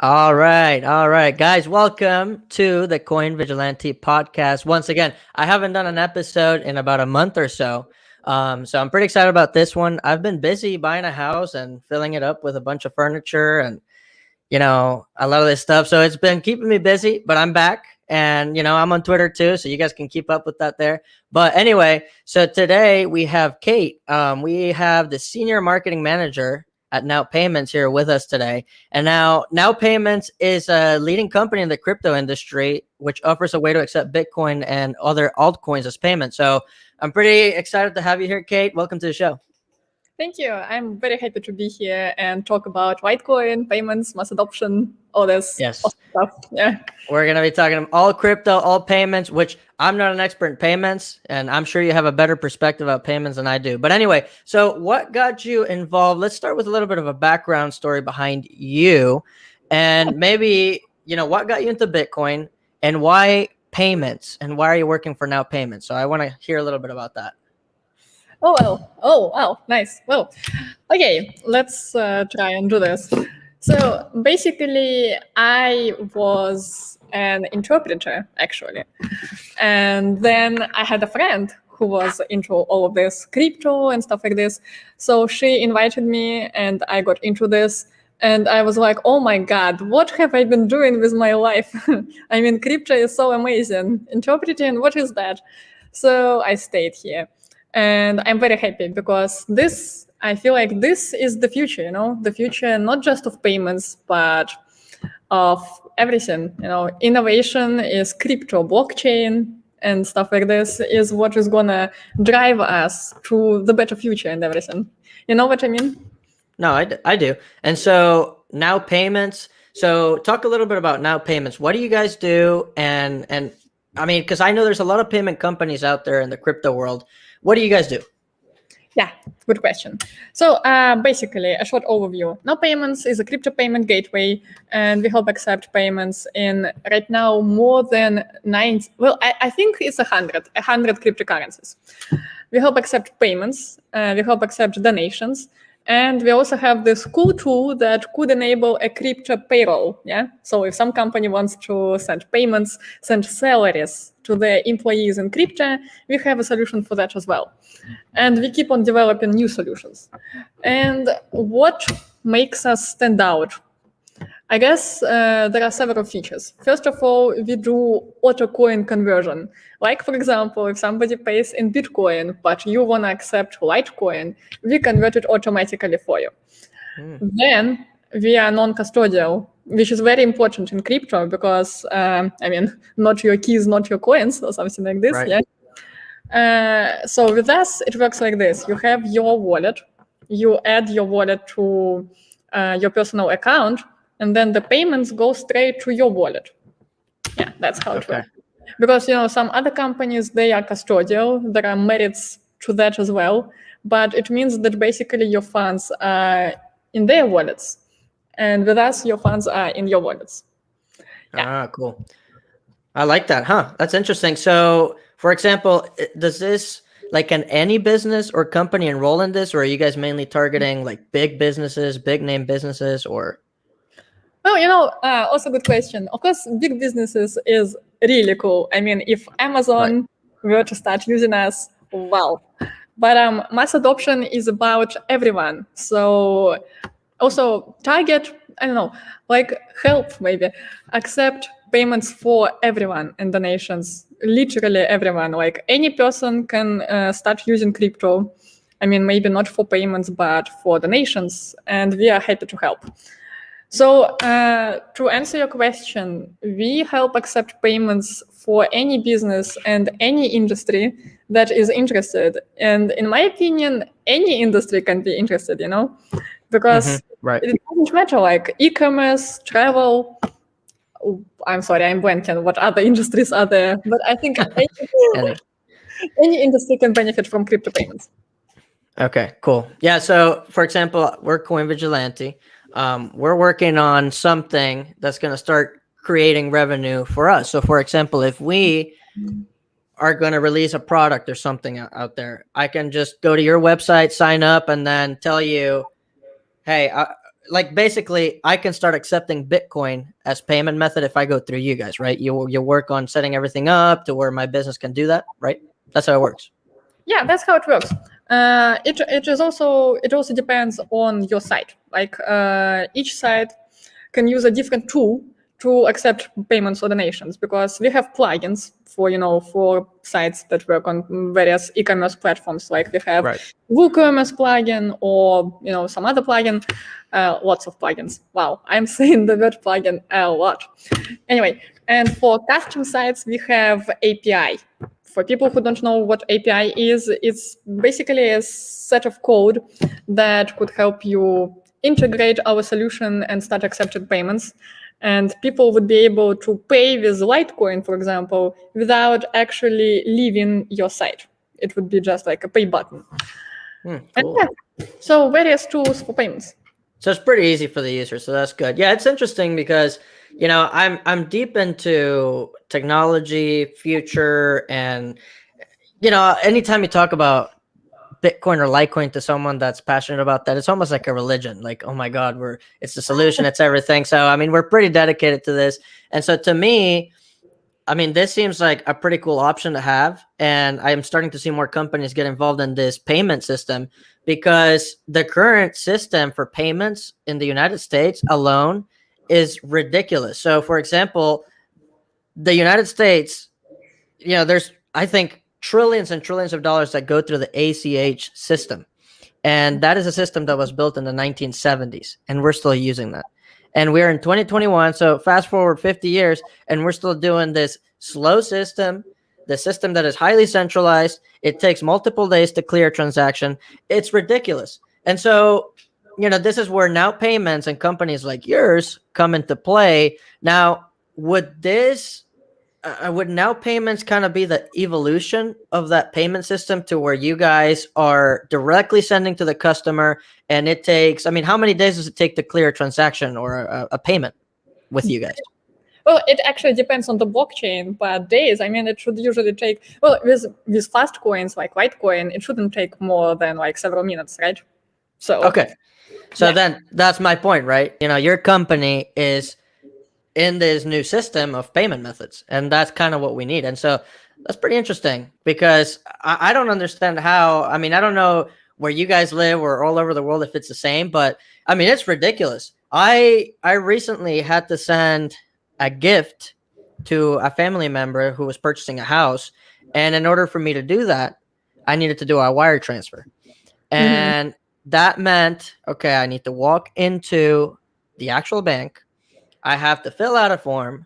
All right, guys. Welcome to the Coin Vigilante podcast. Once again, I haven't done an episode in about a month or so, so I'm pretty excited about this one. I've been busy buying a house and filling it up with a bunch of furniture and a lot of this stuff. So it's been keeping me busy, but I'm back, and I'm on Twitter too, so you guys can keep up with that there. But anyway, so today we have Kate. We have the senior marketing manager at NowPayments here with us today. And now NowPayments is a leading company in the crypto industry, which offers a way to accept Bitcoin and other altcoins as payment. So I'm pretty excited to have you here, Kate. Welcome to the show. Thank you. I'm very happy to be here and talk about Litecoin, payments, mass adoption, all this Yes. awesome stuff. Yeah. We're going to be talking all crypto, all payments, which I'm not an expert in payments, and I'm sure you have a better perspective about payments than I do. But anyway, so what got you involved? Let's start with a little bit of a background story behind you, and maybe, what got you into Bitcoin and why payments, and why are you working for NowPayments? So I want to hear a little bit about that. Oh, well. Oh, wow. Nice. Well, okay, let's try and do this. So basically, I was an interpreter, actually. And then I had a friend who was into all of this crypto and stuff like this. So she invited me and I got into this. And I was like, oh my God, what have I been doing with my life? I mean, crypto is so amazing. Interpreting, what is that? So I stayed here. And I'm very happy because I feel like this is the future, the future not just of payments, but of everything. Innovation is crypto, blockchain, and stuff like this is what is gonna drive us to the better future and everything. You know what I mean? No, I do. And so NowPayments. So talk a little bit about NowPayments. What do you guys do? And I mean, because I know there's a lot of payment companies out there in the crypto world. What do you guys do? Yeah, good question. So basically, a short overview. NowPayments is a crypto payment gateway, and we help accept payments in right now more than 90. Well, I think it's 100 cryptocurrencies. We help accept payments. We help accept donations. And we also have this cool tool that could enable a crypto payroll. Yeah. So if some company wants to send payments, send salaries to their employees in crypto, we have a solution for that as well. And we keep on developing new solutions. And what makes us stand out? I guess there are several features. First of all, we do auto coin conversion. Like, for example, if somebody pays in Bitcoin, but you want to accept Litecoin, we convert it automatically for you. Then we are non-custodial, which is very important in crypto because, not your keys, not your coins or something like this. Right. Yeah. So with us, it works like this. You have your wallet. You add your wallet to your personal account, and then the payments go straight to your wallet. Yeah, that's how it works. Because, some other companies, they are custodial. There are merits to that as well. But it means that basically your funds are in their wallets. And with us, your funds are in your wallets. Yeah. Cool. I like that. That's interesting. So, for example, does this, like, can any business or company enroll in this, or are you guys mainly targeting like big businesses, big name businesses, or? Well, also good question. Of course, big businesses is really cool. I mean, if Amazon were to start using us, wow. But mass adoption is about everyone. So also target, I don't know, like help maybe accept payments for everyone in donations. Literally everyone, like any person can start using crypto. I mean, maybe not for payments, but for donations. And we are happy to help. So to answer your question, we help accept payments for any business and any industry that is interested. And in my opinion, any industry can be interested, because it doesn't matter, like e-commerce, travel. I'm sorry, I'm blanking what other industries are there, but I think any industry can benefit from crypto payments. Okay, cool. Yeah, so for example, we're Coin Vigilante. We're working on something that's going to start creating revenue for us. So for example, if we are going to release a product or something out there, I can just go to your website, sign up, and then tell you, hey, like basically I can start accepting Bitcoin as payment method if I go through you guys, right? You work on setting everything up to where my business can do that, right? That's how it works. Yeah, that's how it works. It also depends on your site. Like each site can use a different tool to accept payments or donations, because we have plugins for sites that work on various e-commerce platforms. Like we have WooCommerce plugin or some other plugin. Lots of plugins. Wow, I'm saying the word plugin a lot. Anyway, and for custom sites we have API. For people who don't know what API is, it's basically a set of code that could help you integrate our solution and start accepting payments. And people would be able to pay with Litecoin, for example, without actually leaving your site. It would be just like a pay button. Cool. So various tools for payments. So it's pretty easy for the user. So that's good. Yeah, it's interesting because I'm deep into technology, future, and anytime you talk about Bitcoin or Litecoin to someone that's passionate about that, it's almost like a religion. Like, oh my God, it's the solution, it's everything. So I mean, we're pretty dedicated to this. And so to me, I mean, this seems like a pretty cool option to have. And I'm starting to see more companies get involved in this payment system, because the current system for payments in the United States alone is ridiculous. So for example, the United States, there's, I think, trillions and trillions of dollars that go through the ACH system. And that is a system that was built in the 1970s, and we're still using that. And we're in 2021, so fast forward 50 years, and we're still doing this slow system, the system that is highly centralized. It takes multiple days to clear a transaction. It's ridiculous. And so, this is where NowPayments and companies like yours come into play. Now, would NowPayments kind of be the evolution of that payment system to where you guys are directly sending to the customer, and it takes, I mean, how many days does it take to clear a transaction or a payment with you guys? Well, it actually depends on the blockchain, but days, I mean, it should usually take, with fast coins like Litecoin, it shouldn't take more than like several minutes, right? So okay. So then that's my point, right? Your company is in this new system of payment methods, and that's kind of what we need. And so that's pretty interesting, because I don't understand how, I mean, I don't know where you guys live or all over the world if it's the same, but I mean, it's ridiculous. I recently had to send a gift to a family member who was purchasing a house, and in order for me to do that, I needed to do a wire transfer. And that meant, okay, I need to walk into the actual bank, I have to fill out a form,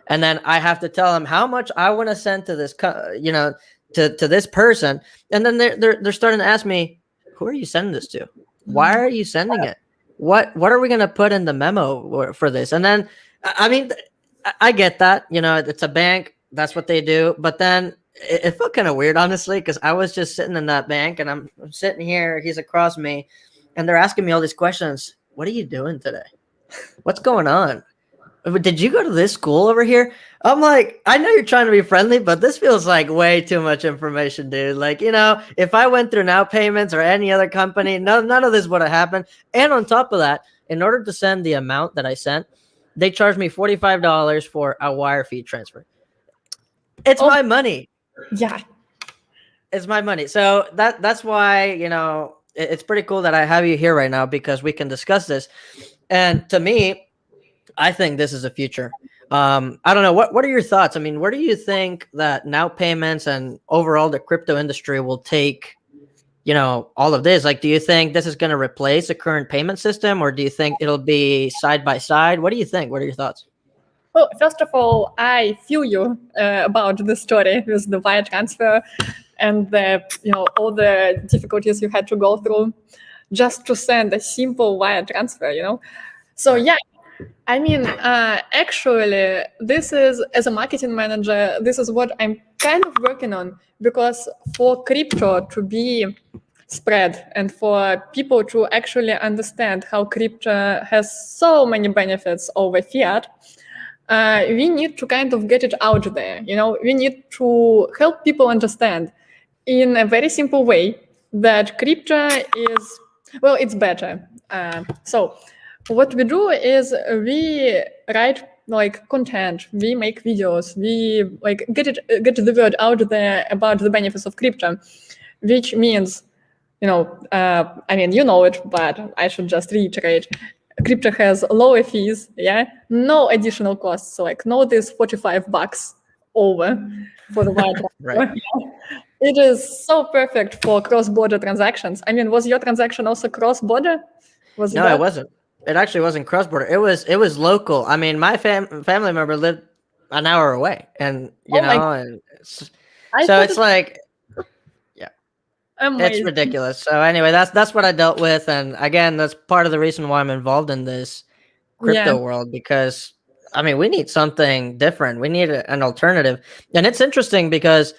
and then I have to tell them how much I want to send to this, to this person. And then they're starting to ask me, who are you sending this to? Why are you sending it? What are we going to put in the memo for this? And then, I mean, I get that, it's a bank. That's what they do. But then it felt kind of weird, honestly, because I was just sitting in that bank, and I'm sitting here, he's across me, and they're asking me all these questions. What are you doing today? What's going on? Did you go to this school over here? I'm like, I know you're trying to be friendly, but this feels like way too much information, dude. Like, if I went through NowPayments or any other company, none of this would have happened. And on top of that, in order to send the amount that I sent, they charged me $45 for a wire fee transfer. It's my money. Yeah. It's my money. So that's why, it's pretty cool that I have you here right now, because we can discuss this. And to me, I think this is the future. I don't know. What are your thoughts? I mean, where do you think that NowPayments and overall the crypto industry will take, all of this? Like, do you think this is going to replace the current payment system, or do you think it'll be side by side? What do you think? What are your thoughts? Well, first of all, I feel you about the story with the wire transfer and all the difficulties you had to go through just to send a simple wire transfer, So yeah, I mean, actually, this is, as a marketing manager, this is what I'm kind of working on, because for crypto to be spread and for people to actually understand how crypto has so many benefits over fiat, we need to kind of get it out there. We need to help people understand in a very simple way that crypto is, it's better. So what we do is we write like content, we make videos, we like get the word out there about the benefits of crypto, which means, I mean, you know it, but I should just reiterate. Crypto has lower fees, no additional costs. So like, no, this $45 over for the wire transfer. Right. It is so perfect for cross-border transactions. I mean, was your transaction also cross-border? No, it wasn't. It actually wasn't cross-border. It was local. I mean, my family member lived an hour away, and so it's like, yeah, it's ridiculous. So anyway, that's what I dealt with, and again, that's part of the reason why I'm involved in this crypto world, because I mean, we need something different. We need an alternative, and it's interesting because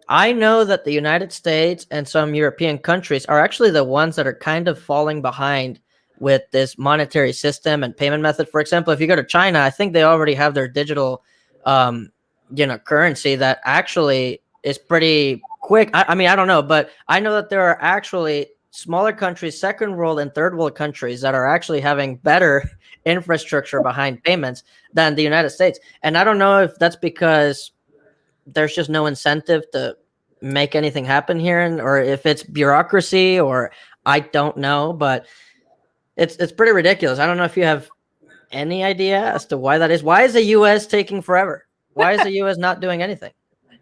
I know that the United States and some European countries are actually the ones that are kind of falling behind with this monetary system and payment method. For example, if you go to China, I think they already have their digital, currency that actually is pretty quick. I mean, I don't know, but I know that there are actually smaller countries, second world and third world countries, that are actually having better infrastructure behind payments than the United States. And I don't know if that's because there's just no incentive to make anything happen here, or if it's bureaucracy, or I don't know, but it's pretty ridiculous. I don't know if you have any idea as to why that is. Why is the US taking forever? Why is the US not doing anything?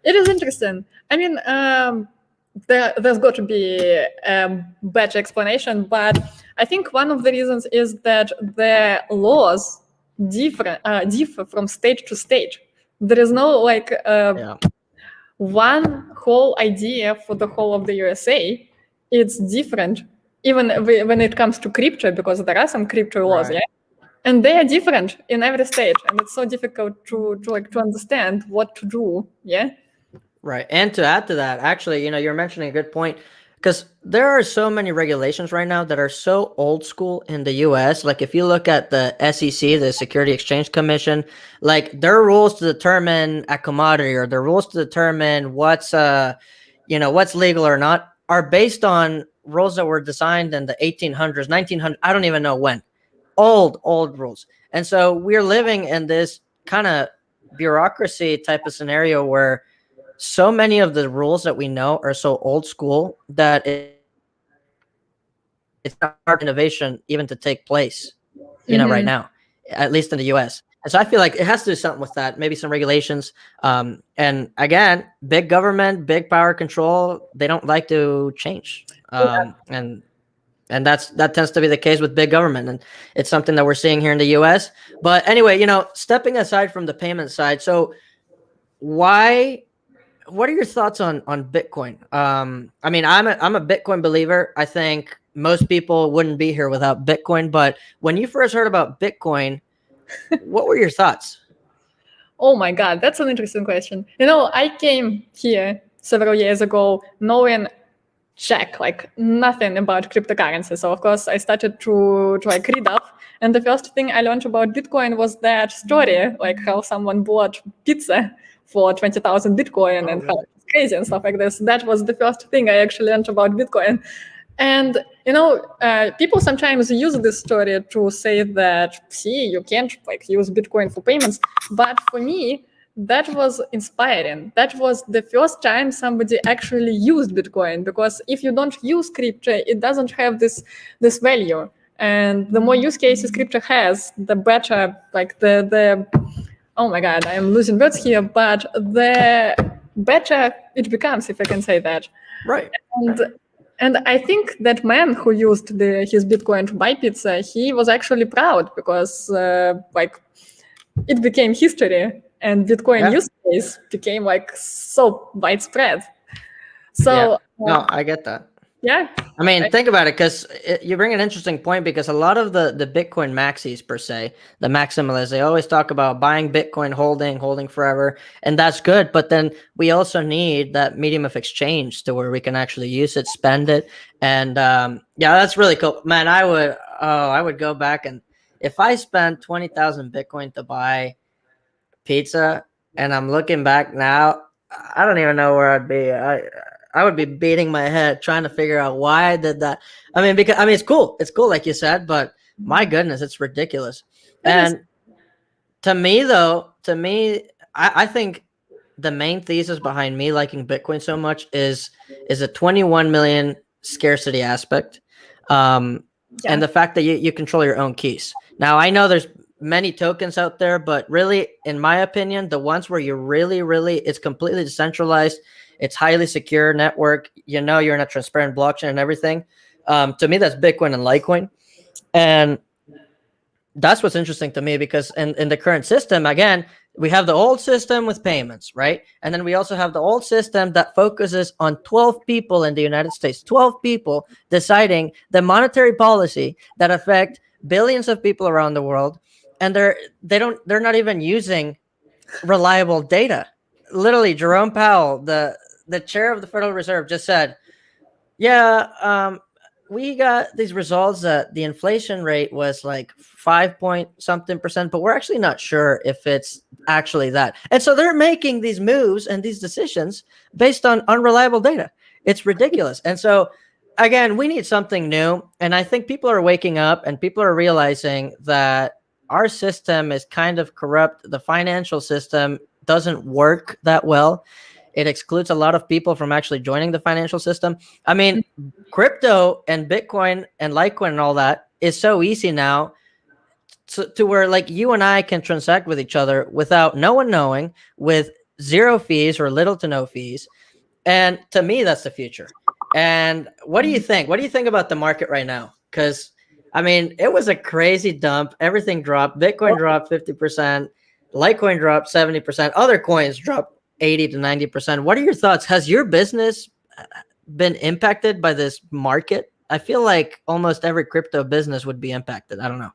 It is interesting. I mean, there's got to be a better explanation, but I think one of the reasons is that the laws differ from state to state. There is no like one whole idea for the whole of the USA. It's different, even when it comes to crypto, because there are some crypto laws, and they are different in every state, and it's so difficult to understand what to do. Right. And to add to that, actually, you're mentioning a good point, because there are so many regulations right now that are so old school in the US. Like if you look at the SEC, the Security Exchange Commission, like their rules to determine a commodity, or their rules to determine what's legal or not, are based on rules that were designed in the 1800s, 1900s. I don't even know when. Old rules. And so we're living in this kind of bureaucracy type of scenario where so many of the rules that we know are so old school that it's not hard innovation even to take place, right now, at least in the US. And so I feel like it has to do something with that, maybe some regulations. And again, big government, big power control, they don't like to change. And that tends to be the case with big government. And it's something that we're seeing here in the US. But anyway, stepping aside from the payment side, so what are your thoughts on Bitcoin? I mean, I'm a Bitcoin believer. I think most people wouldn't be here without Bitcoin. But when you first heard about Bitcoin, what were your thoughts? Oh my God, that's an interesting question. I came here several years ago knowing like nothing about cryptocurrency. So of course I started to like read up. And the first thing I learned about Bitcoin was that story, like how someone bought pizza for 20,000 Bitcoin and how it's crazy and stuff like this. That was the first thing I actually learned about Bitcoin. And, people sometimes use this story to say that, see, you can't like use Bitcoin for payments. But for me, that was inspiring. That was the first time somebody actually used Bitcoin, because if you don't use crypto, it doesn't have this value. And the more use cases crypto has, the better, like the oh my God, I am losing words here, but the better it becomes, if I can say that. Right. And I think that man who used his Bitcoin to buy pizza, he was actually proud, because it became history, and Bitcoin use case became like so widespread. So no, I get that. Yeah. I mean, think about it, because you bring an interesting point, because a lot of the Bitcoin maxis, per se, the maximalists, they always talk about buying Bitcoin, holding forever, and that's good. But then we also need that medium of exchange to where we can actually use it, spend it. And that's really cool, man. I would go back, and if I spent 20,000 Bitcoin to buy pizza, and I'm looking back now, I don't even know where I'd be. I would be beating my head trying to figure out why I did that. I mean, because it's cool. It's cool, like you said, but My goodness, it's ridiculous. It is. And to me, though, I think the main thesis behind me liking Bitcoin so much is a 21 million scarcity aspect, and the fact that you control your own keys. Now, I know there's many tokens out there, but really, in my opinion, the ones where you really, it's completely decentralized, it's highly secure network, you're in a transparent blockchain and everything. To me, that's Bitcoin and Litecoin. And that's what's interesting to me, because in the current system, again, we have the old system with payments, right? And then we also have the old system that focuses on 12 people in the United States, 12 people deciding the monetary policy that affect billions of people around the world. And they're not even using reliable data. Literally, Jerome Powell, the chair of the Federal Reserve, just said, yeah, we got these results that the inflation rate was like 5 point something percent, but we're actually not sure if it's actually that. And so they're making these moves and these decisions based on unreliable data. It's ridiculous. And so, again, we need something new. And I think people are waking up and people are realizing that our system is kind of corrupt. The financial system doesn't work that well. It excludes a lot of people from actually joining the financial system. I mean, crypto and Bitcoin and Litecoin and all that is so easy now to where like you and I can transact with each other without no one knowing, with zero fees or little to no fees. And to me, that's the future. And what do you think? What do you think about the market right now? Because, I mean, it was a crazy dump. Everything dropped. Bitcoin dropped 50%. Litecoin dropped 70%. Other coins dropped 80 to 90%. What are your thoughts? Has your business been impacted by this market? I feel like almost every crypto business would be impacted. I don't know.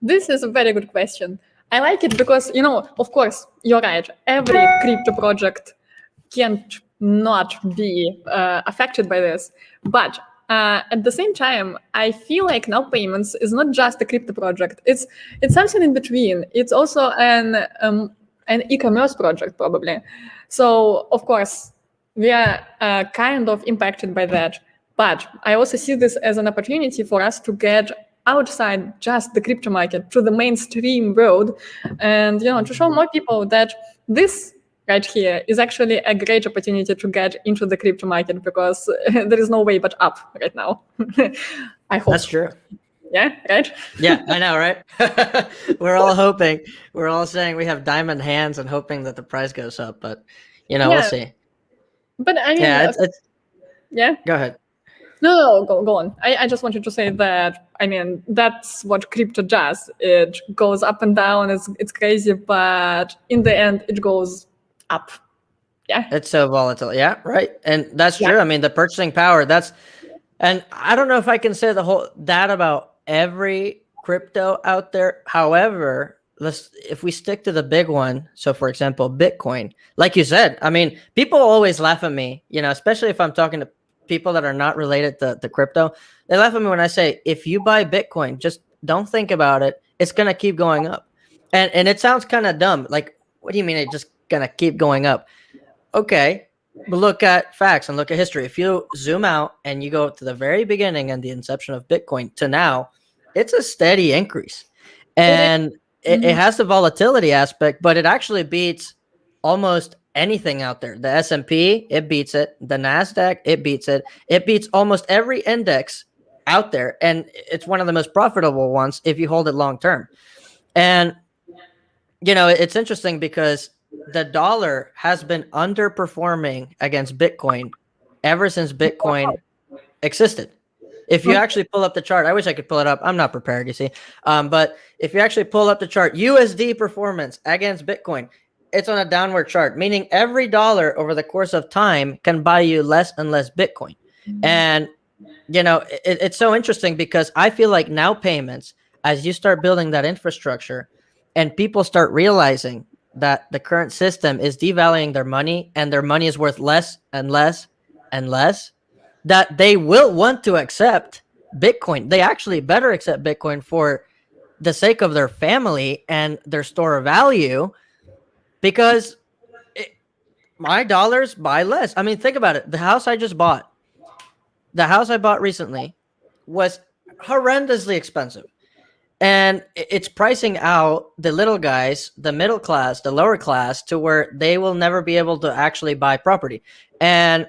This is a very good question. I like it because, of course, you're right. Every crypto project can't not be affected by this. But at the same time, I feel like NowPayments is not just a crypto project. It's something in between. It's also an e-commerce project, probably. So, of course, we are kind of impacted by that. But I also see this as an opportunity for us to get outside just the crypto market to the mainstream world, and to show more people that this right here is actually a great opportunity to get into the crypto market, because there is no way but up right now. I hope that's true. Yeah, right? Yeah, I know, right? We're all hoping. We're all saying we have diamond hands and hoping that the price goes up, but we'll see. But I mean, yeah. Go ahead. No, go on. I just wanted to say that, I mean, that's what crypto does. It goes up and down. It's crazy, but in the end, it goes up. Yeah. It's so volatile. Yeah, right. And that's true. I mean, the purchasing power, and I don't know if I can say that about every crypto out there. However, if we stick to the big one, so for example, Bitcoin, like you said, I mean, people always laugh at me, especially if I'm talking to people that are not related to crypto. They laugh at me when I say, if you buy Bitcoin, just don't think about it. It's going to keep going up. And it sounds kind of dumb. Like, what do you mean it's just going to keep going up? Okay, but look at facts and look at history. If you zoom out and you go to the very beginning and the inception of Bitcoin to now, it's a steady increase. And it has the volatility aspect, but it actually beats almost anything out there. The S&P, it beats it. The NASDAQ, it beats it. It beats almost every index out there. And it's one of the most profitable ones if you hold it long term. And, it's interesting because the dollar has been underperforming against Bitcoin ever since Bitcoin existed. If you actually pull up the chart, I wish I could pull it up. I'm not prepared, you see. But if you actually pull up the chart, USD performance against Bitcoin, it's on a downward chart, meaning every dollar over the course of time can buy you less and less Bitcoin. And, it's so interesting because I feel like NowPayments, as you start building that infrastructure and people start realizing that the current system is devaluing their money and their money is worth less and less and less, that they will want to accept Bitcoin. They actually better accept Bitcoin for the sake of their family and their store of value, because my dollars buy less. I mean, think about it. The house I bought recently was horrendously expensive. and it's pricing out the little guys, the middle class, the lower class, to where they will never be able to actually buy property. And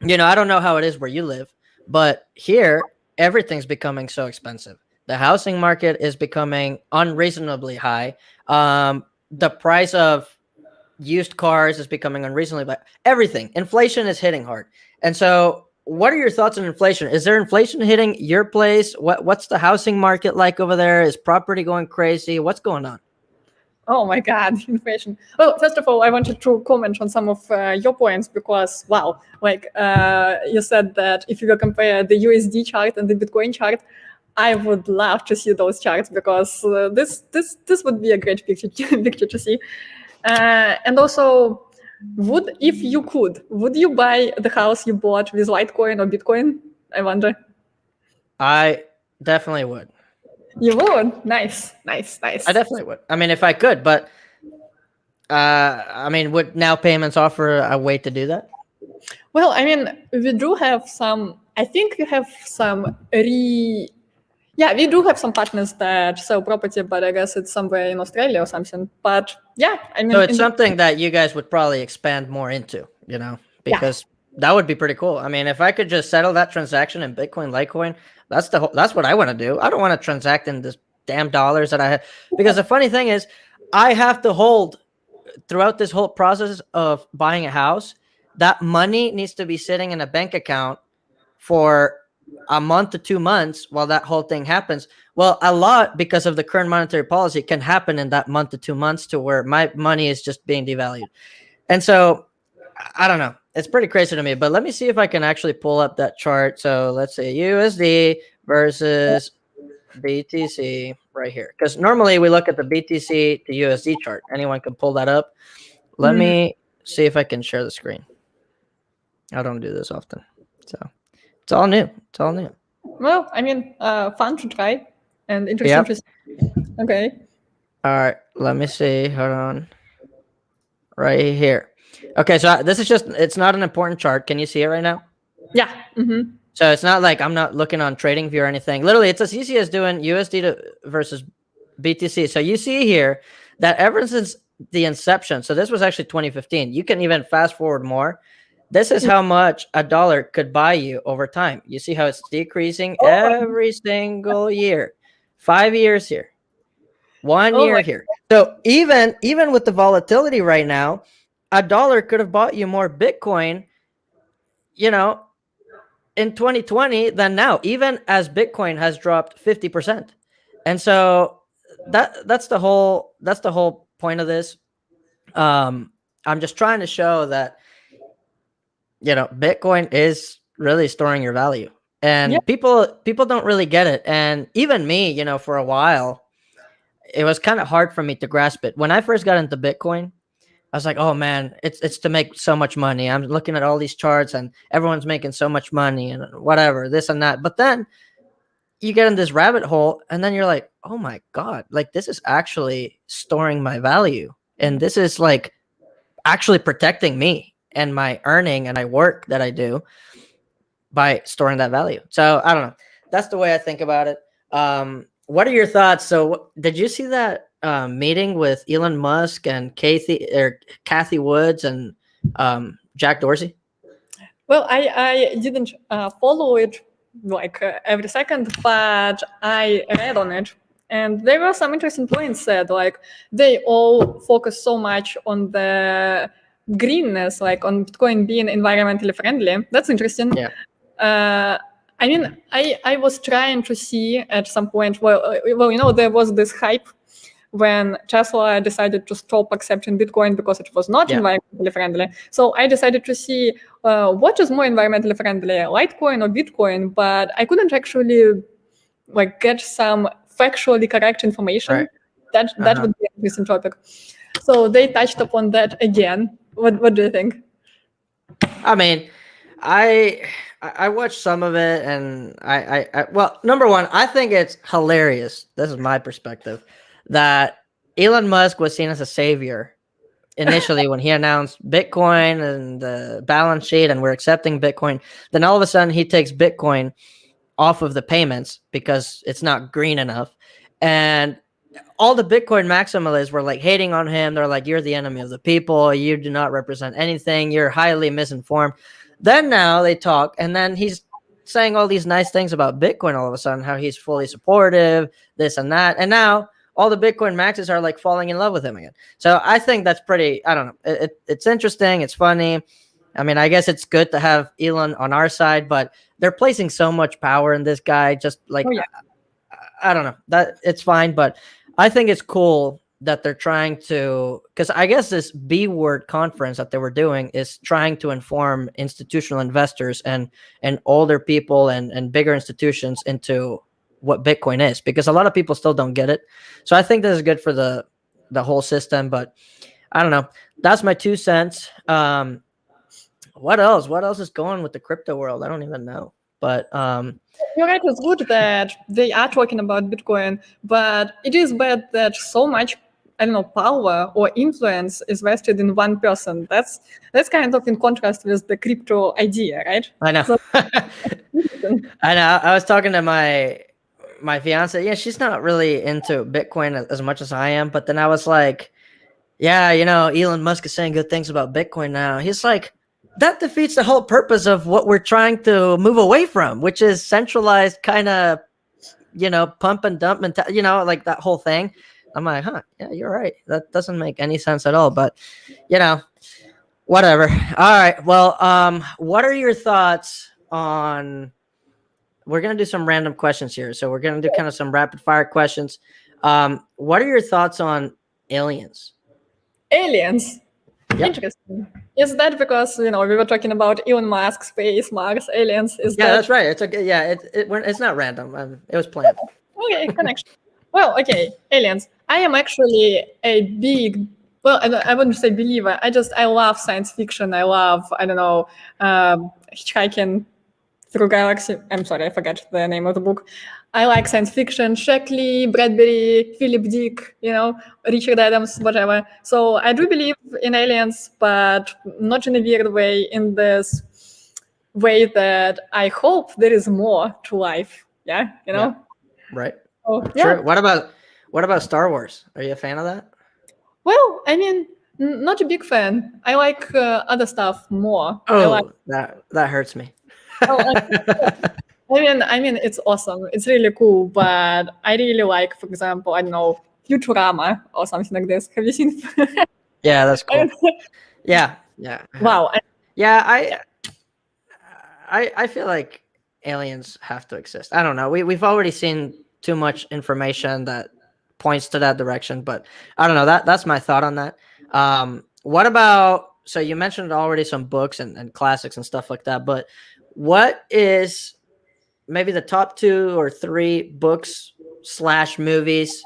I don't know how it is where you live, but here everything's becoming so expensive. The housing market is becoming unreasonably high. The price of used cars is becoming unreasonably high. Everything, inflation is hitting hard. And so, what are your thoughts on inflation? Is there inflation hitting your place? What's the housing market like over there? Is property going crazy? What's going on? Oh my God, inflation. Well, first of all, I wanted to comment on some of your points because, wow, like you said that if you compare the USD chart and the Bitcoin chart, I would love to see those charts because this would be a great picture to see. And also, if you could, would you buy the house you bought with Litecoin or Bitcoin? I wonder. I definitely would. You would? Nice. I definitely would. I mean, if I could, but I mean, would NowPayments offer a way to do that? Well, I mean, we do have some. I think we have some Yeah, we do have some partners that sell property, but I guess it's somewhere in Australia or something. But yeah, I mean, so it's something that you guys would probably expand more into, because that would be pretty cool. I mean, if I could just settle that transaction in Bitcoin, Litecoin, that's what I want to do. I don't want to transact in this damn dollars that I have, because the funny thing is, I have to hold throughout this whole process of buying a house. That money needs to be sitting in a bank account for a month to 2 months while that whole thing happens. Well, a lot, because of the current monetary policy, can happen in that month to 2 months, to where my money is just being devalued. And so I don't know. It's pretty crazy to me, but let me see if I can actually pull up that chart. So let's say USD versus BTC right here. Because normally we look at the BTC to USD chart. Anyone can pull that up. Let me see if I can share the screen. I don't do this often. So it's all new. Well, I mean, fun to try and interesting to see. Okay. All right. Let me see. Hold on. Right here. Okay. So this is it's not an important chart. Can you see it right now? Yeah. So it's not like I'm not looking on TradingView or anything. Literally, it's as easy as doing USD versus BTC. So you see here that ever since the inception, so this was actually 2015. You can even fast forward more. This is how much a dollar could buy you over time. You see how it's decreasing every single year. 5 years here, 1 year here. So even with the volatility right now, a dollar could have bought you more Bitcoin, in 2020 than now, even as Bitcoin has dropped 50%. And so that's the whole point of this. I'm just trying to show that Bitcoin is really storing your value, and people don't really get it. And even me, for a while, it was kind of hard for me to grasp it. When I first got into Bitcoin, I was like, oh man, it's to make so much money. I'm looking at all these charts and everyone's making so much money and whatever, this and that. But then you get in this rabbit hole and then you're like, oh my God, like this is actually storing my value. And this is like actually protecting me and my earning and my work that I do by storing that value. So I don't know. That's the way I think about it. What are your thoughts? So did you see that meeting with Elon Musk and Kathy Woods and Jack Dorsey? Well, I didn't follow it like every second, but I read on it. And there were some interesting points said, like they all focus so much on the greenness, like on Bitcoin being environmentally friendly. That's interesting. Yeah. I mean, I was trying to see at some point, there was this hype when Tesla decided to stop accepting Bitcoin because it was not environmentally friendly. So I decided to see what is more environmentally friendly, Litecoin or Bitcoin, but I couldn't actually get some factually correct information. Right. That would be an interesting topic. So they touched upon that again. What do you think? I mean, I watched some of it, and well, number one, I think it's hilarious. This is my perspective, that Elon Musk was seen as a savior initially when he announced Bitcoin and the balance sheet, and we're accepting Bitcoin. Then all of a sudden, he takes Bitcoin off of the payments because it's not green enough. and all the Bitcoin maximalists were like hating on him. They're like, "You're the enemy of the people. You do not represent anything. You're highly misinformed." Then now they talk, and then he's saying all these nice things about Bitcoin all of a sudden, how he's fully supportive, this and that, and now all the Bitcoin maxes are like falling in love with him again. So I think that's pretty. I don't know. It's interesting. It's funny. I mean, I guess it's good to have Elon on our side, but they're placing so much power in this guy. Just like, I don't know, that it's fine, but I think it's cool that they're trying to, because I guess this B word conference that they were doing is trying to inform institutional investors and older people and bigger institutions into what Bitcoin is, because a lot of people still don't get it. So I think this is good for the whole system, but I don't know. That's my 2 cents. What else? What else is going with the crypto world? I don't even know. But you're right. It's good that they are talking about Bitcoin, but it is bad that so much, I don't know, power or influence is vested in one person. That's kind of in contrast with the crypto idea, right? I know. So, I know. I was talking to my fiance. Yeah, she's not really into Bitcoin as much as I am. But then I was like, yeah, Elon Musk is saying good things about Bitcoin now. He's like, that defeats the whole purpose of what we're trying to move away from, which is centralized kind of, pump and dump mentality, like that whole thing. I'm like, huh, yeah, you're right. That doesn't make any sense at all. But, whatever. All right. Well, what are your thoughts on? We're gonna do some random questions here, so we're gonna do kind of some rapid fire questions. What are your thoughts on aliens? Aliens. Yep. Interesting. Is that because we were talking about Elon Musk, space, Mars, aliens? That's right. It's okay. Yeah, it's not random. It was planned. Okay, connection. Well, okay, aliens. I am actually a big, well, I wouldn't say believer. I love science fiction. I love, I don't know, hitchhiking through galaxy. I'm sorry, I forgot the name of the book. I like science fiction, Shackley, Bradbury, Philip Dick, Richard Adams, whatever. So I do believe in aliens, but not in a weird way, in this way that I hope there is more to life. Yeah, Yeah. Right. Oh, yeah. Sure. What about Star Wars? Are you a fan of that? Well, I mean, not a big fan. I like other stuff more. Oh, that hurts me. I mean, it's awesome. It's really cool, but I really like, for example, I don't know, Futurama or something like this. Have you seen? Yeah, that's cool. Yeah. Wow. Yeah, I feel like aliens have to exist. I don't know. We've already seen too much information that points to that direction, but I don't know. That's my thought on that. What about? So you mentioned already some books and classics and stuff like that, but what is maybe the top 2 or 3 books / movies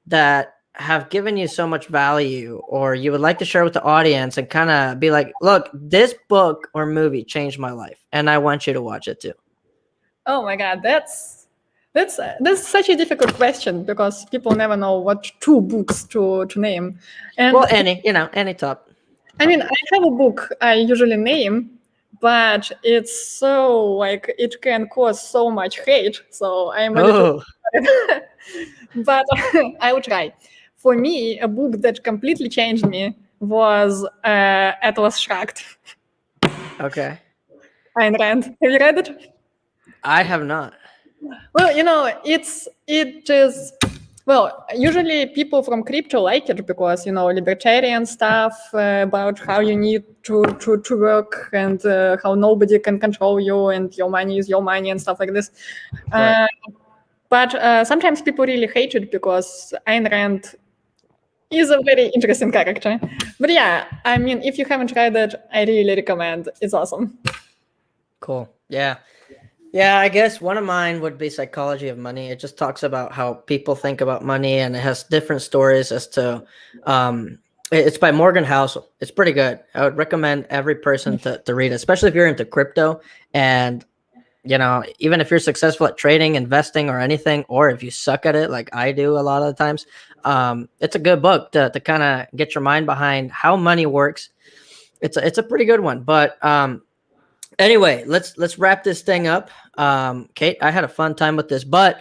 that have given you so much value, or you would like to share with the audience and kind of be like, look, this book or movie changed my life and I want you to watch it too? Oh my God, that's such a difficult question, because people never know what 2 books to name. And well, any top. I mean, I have a book I usually name, but it's so like it can cause so much hate. So I'm a little but I will try. For me, a book that completely changed me was Atlas Shrugged. Okay. Ayn Rand. Have you read it? I have not. Well, it is. Well, usually people from crypto like it because, libertarian stuff about how you need to work and how nobody can control you and your money is your money and stuff like this. Right. But sometimes people really hate it because Ayn Rand is a very interesting character. But yeah, I mean, if you haven't read it, I really recommend. It's awesome. Cool. Yeah. Yeah, I guess one of mine would be Psychology of Money. It just talks about how people think about money, and it has different stories as to, it's by Morgan Housel. It's pretty good. I would recommend every person to read it, especially if you're into crypto. And, even if you're successful at trading, investing, or anything, or if you suck at it, like I do a lot of the times, it's a good book to kind of get your mind behind how money works. It's a pretty good one. But, anyway, let's wrap this thing up. Kate, I had a fun time with this, but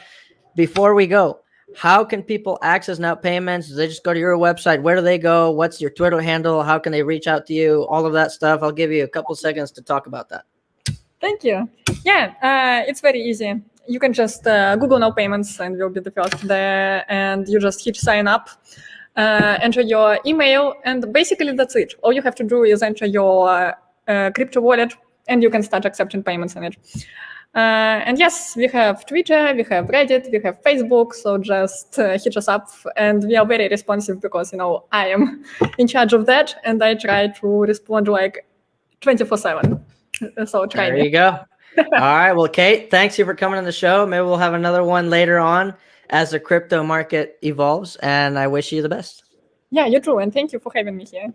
before we go, how can people access NowPayments? Do they just go to your website? Where do they go? What's your Twitter handle? How can they reach out to you? All of that stuff. I'll give you a couple seconds to talk about that. Thank you. Yeah, it's very easy. You can just Google NowPayments and we'll be the first there. And you just hit sign up, enter your email, and basically that's it. All you have to do is enter your crypto wallet, and you can start accepting payments on it. And yes, we have Twitter, we have Reddit, we have Facebook, so just hit us up, and we are very responsive because, I am in charge of that, and I try to respond like 24/7. So try There me. you go. All right. Well, Kate, thanks you for coming on the show. Maybe we'll have another one later on as the crypto market evolves, and I wish you the best. Yeah, you too, and thank you for having me here.